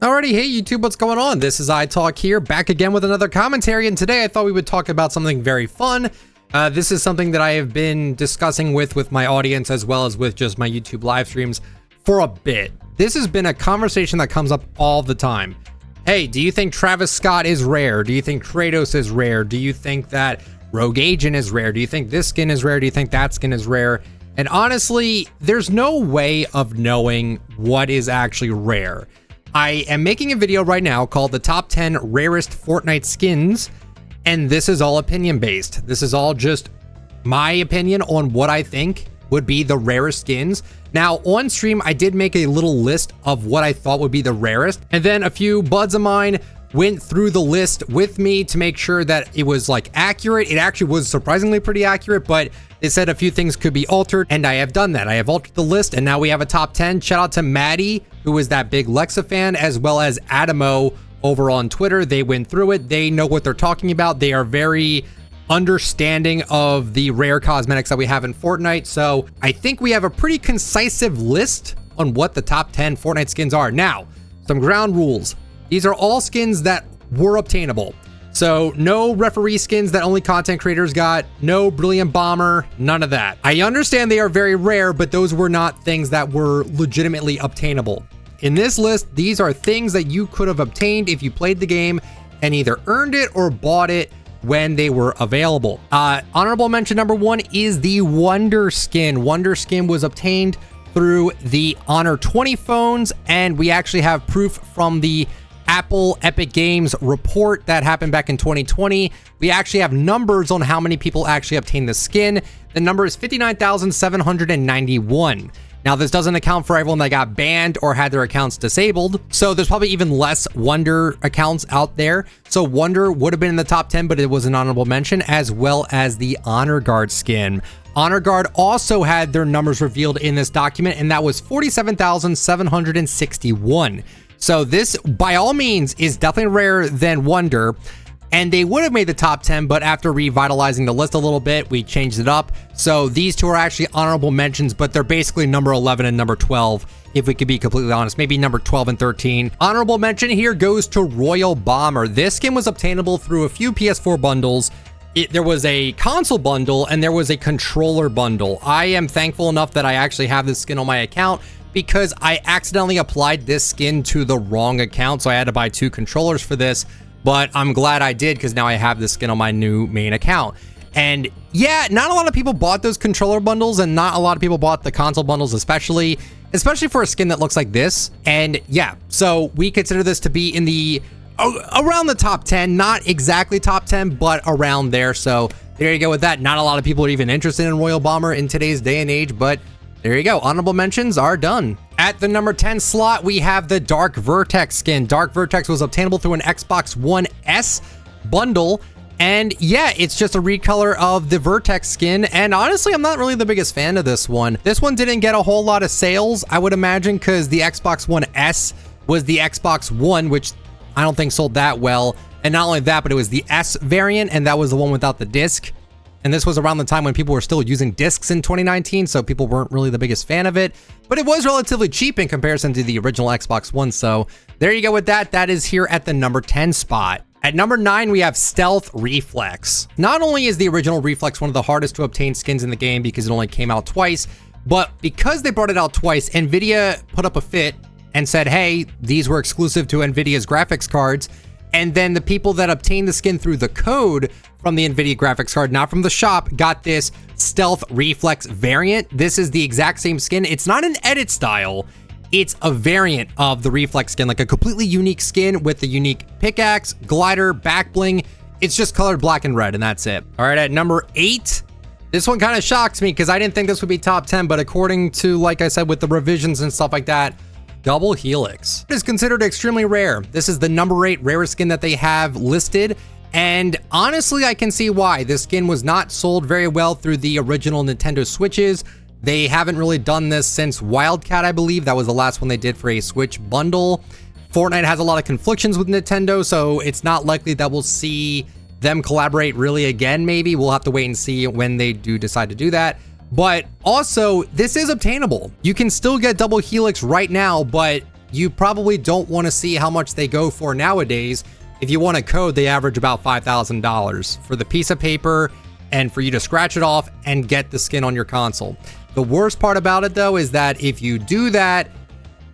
Alrighty, hey YouTube, what's going on? This is iTalk here, back again with another commentary, and today I thought we would talk about something very fun. This is something that I have been discussing with my audience as well as with just my YouTube live streams for a bit. This has been a conversation that comes up all the time. Hey, do you think Travis Scott is rare? Do you think Kratos is rare? Do you think that Rogue Agent is rare? Do you think this skin is rare? Do you think that skin is rare? And honestly, there's no way of knowing what is actually rare. I am making a video right now called the top 10 rarest Fortnite skins, and this is all opinion based. This is all just my opinion on what I think would be the rarest skins. Now on stream, I did make a little list of what I thought would be the rarest, and then a few buds of mine went through the list with me to make sure that it was like accurate. It actually was surprisingly pretty accurate, but they said a few things could be altered, and I have done that. I have altered the list, and now we have a top 10. Shout out to Maddie, who is that big Lexa fan, as well as Adamo over on Twitter. They went through it. They know what they're talking about. They are very understanding of the rare cosmetics that we have in Fortnite. So I think we have a pretty concise list on what the top 10 Fortnite skins are. Now, some ground rules. These are all skins that were obtainable. So no referee skins that only content creators got, no Brilliant Bomber, none of that. I understand they are very rare, but those were not things that were legitimately obtainable. In this list, these are things that you could have obtained if you played the game and either earned it or bought it when they were available. Honorable mention number 1 is the Wonder skin. Wonder skin was obtained through the Honor 20 phones, and we actually have proof from the Apple Epic Games report that happened back in 2020. We actually have numbers on how many people actually obtained the skin. The number is 59,791. Now, this doesn't account for everyone that got banned or had their accounts disabled. So there's probably even less Wonder accounts out there. So Wonder would have been in the top 10, but it was an honorable mention, as well as the Honor Guard skin. Honor Guard also had their numbers revealed in this document, and that was 47,761. So this, by all means, is definitely rarer than Wonder, and they would have made the top 10, but after revitalizing the list a little bit, we changed it up. So these two are actually honorable mentions, but they're basically number 11 and number 12, if we could be completely honest. Maybe number 12 and 13. Honorable mention here goes to Royal Bomber. This skin was obtainable through a few PS4 bundles. There was a console bundle and there was a controller bundle. I am thankful enough that I actually have this skin on my account, because I accidentally applied this skin to the wrong account, so I had to buy 2 controllers for this, but I'm glad I did, because now I have this skin on my new main account. And yeah, not a lot of people bought those controller bundles, and not a lot of people bought the console bundles, especially for a skin that looks like this. And yeah, so we consider this to be in the around the top 10, not exactly top 10, but around there. So there you go with that. Not a lot of people are even interested in Royal Bomber in today's day and age, but there you go. Honorable mentions are done. At the number 10 slot, we have the Dark Vertex skin. Dark Vertex was obtainable through an Xbox One S bundle. And yeah, it's just a recolor of the Vertex skin. And honestly, I'm not really the biggest fan of this one. This one didn't get a whole lot of sales, I would imagine, because the Xbox One S was the Xbox One, which I don't think sold that well. And not only that, but it was the S variant, and that was the one without the disc. And this was around the time when people were still using discs in 2019, so people weren't really the biggest fan of it. But it was relatively cheap in comparison to the original Xbox One, so there you go with that. That is here at the number 10 spot. At number 9, we have Stealth Reflex. Not only is the original Reflex one of the hardest to obtain skins in the game because it only came out twice, but because they brought it out twice, NVIDIA put up a fit and said, hey, these were exclusive to NVIDIA's graphics cards. And then the people that obtained the skin through the code from the NVIDIA graphics card, not from the shop, got this Stealth Reflex variant. This is the exact same skin. It's not an edit style. It's a variant of the Reflex skin, like a completely unique skin with the unique pickaxe, glider, back bling. It's just colored black and red, and that's it. All right, at number 8, this one kind of shocks me because I didn't think this would be top 10, but according to, like I said, with the revisions and stuff like that, Double Helix. It is considered extremely rare. This is the number 8 rarest skin that they have listed. And honestly, I can see why. This skin was not sold very well through the original Nintendo Switches. They haven't really done this since Wildcat, I believe. That was the last one they did for a Switch bundle. Fortnite has a lot of conflictions with Nintendo, so it's not likely that we'll see them collaborate really again, maybe. We'll have to wait and see when they do decide to do that. But also, this is obtainable. You can still get Double Helix right now, but you probably don't want to see how much they go for nowadays. If you want a code, they average about $5,000 for the piece of paper and for you to scratch it off and get the skin on your console. The worst part about it though is that if you do that,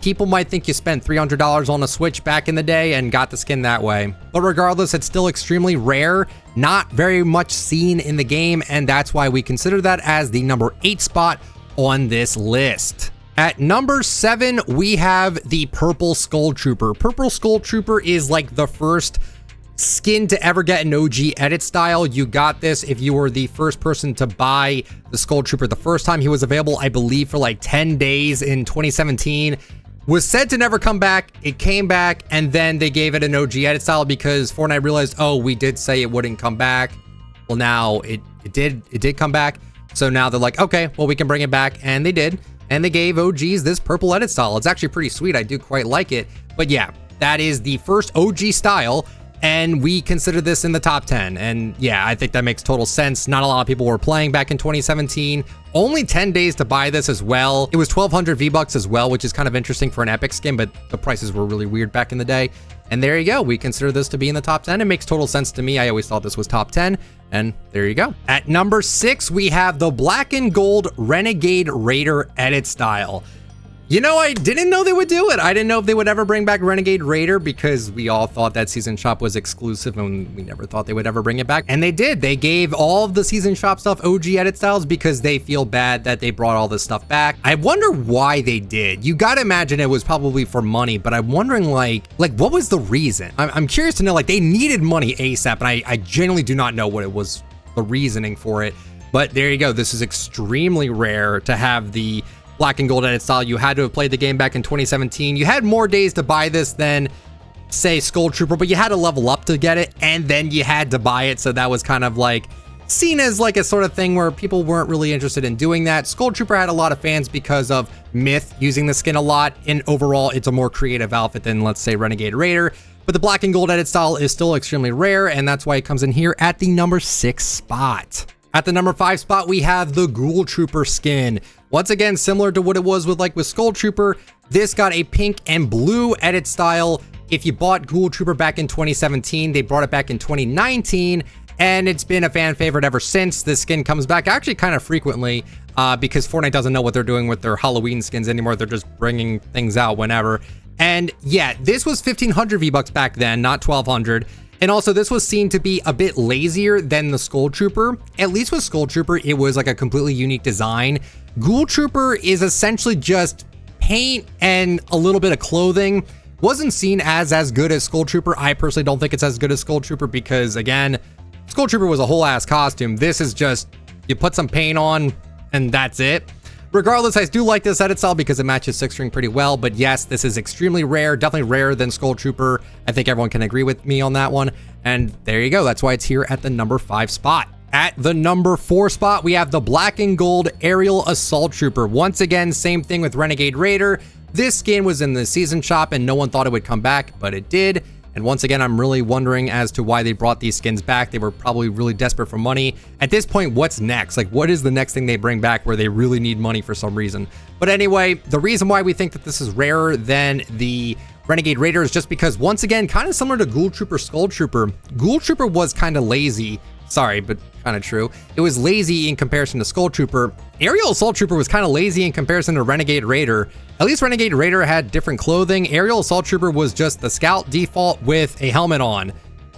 people might think you spent $300 on a Switch back in the day and got the skin that way. But regardless, it's still extremely rare, not very much seen in the game, and that's why we consider that as the number 8 spot on this list. At number 7, we have the Purple Skull Trooper. Purple Skull Trooper is like the first skin to ever get an OG edit style. You got this if you were the first person to buy the Skull Trooper the first time he was available, I believe for like 10 days in 2017. Was said to never come back. It came back, and then they gave it an OG edit style because Fortnite realized, oh, we did say it wouldn't come back. Well, now it did come back. So now they're like, okay, well, we can bring it back, and they did. And they gave OGs this purple edit style. It's actually pretty sweet. I do quite like it. But yeah, that is the first OG style, and we consider this in the top 10. And yeah, I think that makes total sense. Not a lot of people were playing back in 2017. Only 10 days to buy this as well. It was 1,200 V-Bucks as well, which is kind of interesting for an Epic skin, but the prices were really weird back in the day. And there you go. We consider this to be in the top 10. It makes total sense to me. I always thought this was top 10. And there you go. At number 6, we have the Black and Gold Renegade Raider edit style. You know, I didn't know they would do it. I didn't know if they would ever bring back Renegade Raider because we all thought that Season Shop was exclusive and we never thought they would ever bring it back. And they did. They gave all of the Season Shop stuff OG edit styles because they feel bad that they brought all this stuff back. I wonder why they did. You gotta imagine it was probably for money, but I'm wondering like what was the reason? I'm curious to know, like they needed money ASAP, and I genuinely do not know what it was, the reasoning for it. But there you go. This is extremely rare to have the Black and Gold edit style. You had to have played the game back in 2017. You had more days to buy this than, say, Skull Trooper, but you had to level up to get it, and then you had to buy it, so that was kind of like seen as like a sort of thing where people weren't really interested in doing that. Skull Trooper had a lot of fans because of Myth using the skin a lot, and overall, it's a more creative outfit than, let's say, Renegade Raider. But the Black and Gold edit style is still extremely rare, and that's why it comes in here at the number 6 spot. At the number 5 spot, we have the Ghoul Trooper skin. Once again, similar to what it was with Skull Trooper, this got a pink and blue edit style. If you bought Ghoul Trooper back in 2017, they brought it back in 2019, and it's been a fan favorite ever since. This skin comes back actually kind of frequently because Fortnite doesn't know what they're doing with their Halloween skins anymore. They're just bringing things out whenever. And yeah, this was 1,500 V-Bucks back then, not 1,200. And also, this was seen to be a bit lazier than the Skull Trooper. At least with Skull Trooper, it was like a completely unique design. Ghoul Trooper is essentially just paint and a little bit of clothing. Wasn't seen as good as Skull Trooper. I personally don't think it's as good as Skull Trooper because, again, Skull Trooper was a whole ass costume. This is just, you put some paint on and that's it. Regardless, I do like this edit style because it matches 6-string pretty well, but yes, this is extremely rare, definitely rarer than Skull Trooper. I think everyone can agree with me on that one, and there you go. That's why it's here at the number 5 spot. At the number 4 spot, we have the Black and Gold Aerial Assault Trooper. Once again, same thing with Renegade Raider. This skin was in the season shop and no one thought it would come back, but it did. And once again, I'm really wondering as to why they brought these skins back. They were probably really desperate for money. At this point, what's next? Like, what is the next thing they bring back where they really need money for some reason? But anyway, the reason why we think that this is rarer than the Renegade Raider is just because, once again, kind of similar to Ghoul Trooper, Skull Trooper. Ghoul Trooper was kind of lazy. Sorry, but kind of true. It was lazy in comparison to Skull Trooper. Aerial Assault Trooper was kind of lazy in comparison to Renegade Raider. At least Renegade Raider had different clothing. Aerial Assault Trooper was just the scout default with a helmet on.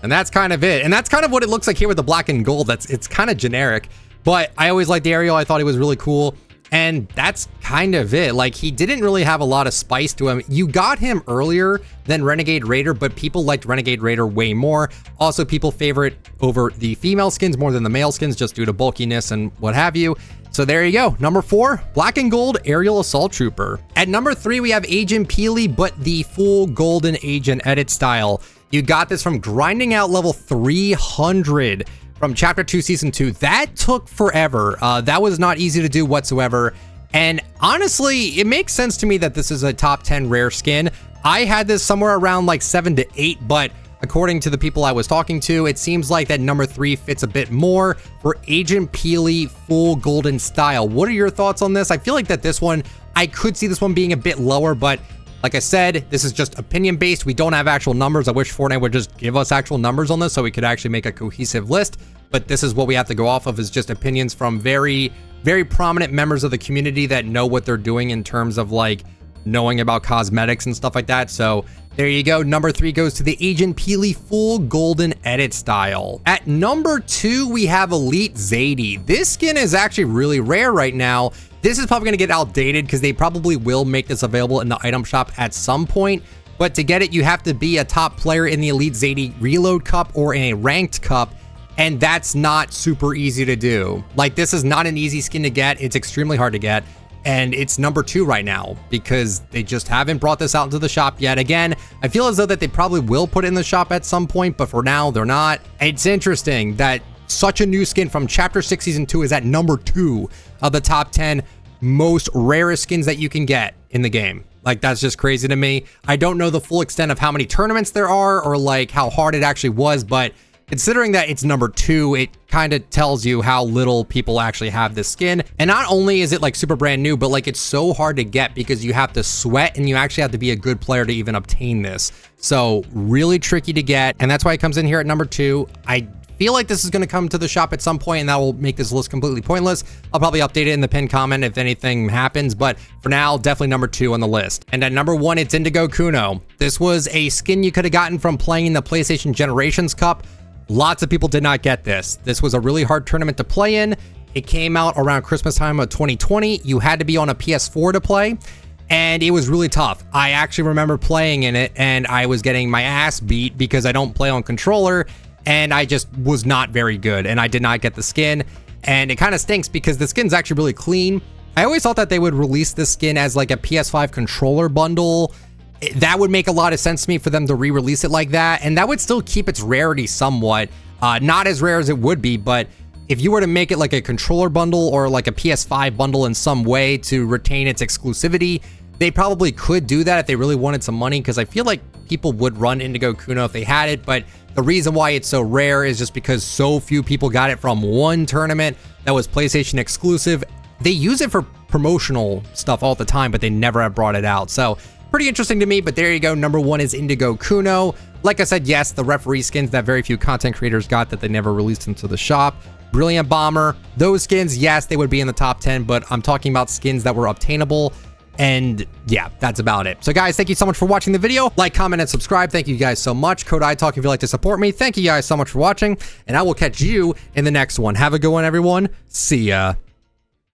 And that's kind of it. And that's kind of what it looks like here with the Black and Gold. It's kind of generic. But I always liked the Aerial. I thought he was really cool. And that's kind of it. Like, he didn't really have a lot of spice to him. You got him earlier than Renegade Raider, but people liked Renegade Raider way more. Also, people favor it over the female skins more than the male skins just due to bulkiness and what have you. So there you go. Number 4, Black and Gold Aerial Assault Trooper. At number 3, we have Agent Peely, but the full golden agent edit style. You got this from grinding out level 300 from Chapter 2, Season 2. That took forever. That was not easy to do whatsoever. And honestly, it makes sense to me that this is a top 10 rare skin. I had this somewhere around like 7 to 8, but according to the people I was talking to, it seems like that number 3 fits a bit more for Agent Peely full golden style. What are your thoughts on this? I feel like that this one, I could see this one being a bit lower, but Like I said, this is just opinion based. We don't have actual numbers. I wish Fortnite would just give us actual numbers on this so we could actually make a cohesive list. But this is what we have to go off of, is just opinions from very, very prominent members of the community that know what they're doing in terms of like knowing about cosmetics and stuff like that. So there you go. Number 3 goes to the Agent Peely full golden edit style. At number 2, we have Elite Zadie. This skin is actually really rare right now. This is probably going to get outdated because they probably will make this available in the item shop at some point. But to get it, you have to be a top player in the Elite Zadie Reload Cup or in a ranked cup. And that's not super easy to do. Like, this is not an easy skin to get. It's extremely hard to get. And it's number 2 right now because they just haven't brought this out into the shop yet. Again, I feel as though that they probably will put it in the shop at some point, but for now, they're not. It's interesting that such a new skin from Chapter 6 Season 2 is at number 2 of the top 10 most rarest skins that you can get in the game. Like, that's just crazy to me. I don't know the full extent of how many tournaments there are or like how hard it actually was, but considering that it's number 2, it kind of tells you how little people actually have this skin. And not only is it like super brand new, but like it's so hard to get because you have to sweat and you actually have to be a good player to even obtain this. So really tricky to get. And that's why it comes in here at number 2. I feel like this is going to come to the shop at some point and that will make this list completely pointless. I'll probably update it in the pinned comment if anything happens, but for now, definitely number 2 on the list. And at number 1, it's Indigo Kuno. This was a skin you could have gotten from playing in the PlayStation Generations Cup. Lots of people did not get this. This was a really hard tournament to play in. It came out around Christmas time of 2020. You had to be on a PS4 to play, and it was really tough. I actually remember playing in it, and I was getting my ass beat because I don't play on controller, and I just was not very good, and I did not get the skin, and it kind of stinks because the skin's actually really clean. I always thought that they would release this skin as like a PS5 controller bundle. That would make a lot of sense to me for them to re-release it like that, and that would still keep its rarity somewhat. Not as rare as it would be, but if you were to make it like a controller bundle or like a PS5 bundle in some way to retain its exclusivity, they probably could do that if they really wanted some money, because I feel like people would run Indigo Kuno if they had it, but the reason why it's so rare is just because so few people got it from one tournament that was PlayStation exclusive. They use it for promotional stuff all the time, but they never have brought it out. So pretty interesting to me, but there you go. Number 1 is Indigo Kuno. Like I said, yes, the referee skins that very few content creators got that they never released into the shop. Brilliant Bomber. Those skins, yes, they would be in the top 10, but I'm talking about skins that were obtainable. And yeah, that's about it. So guys, thank you so much for watching the video. Like, comment, and subscribe. Thank you guys so much. Code iTalk if you'd like to support me. Thank you guys so much for watching, and I will catch you in the next one. Have a good one, everyone. See ya.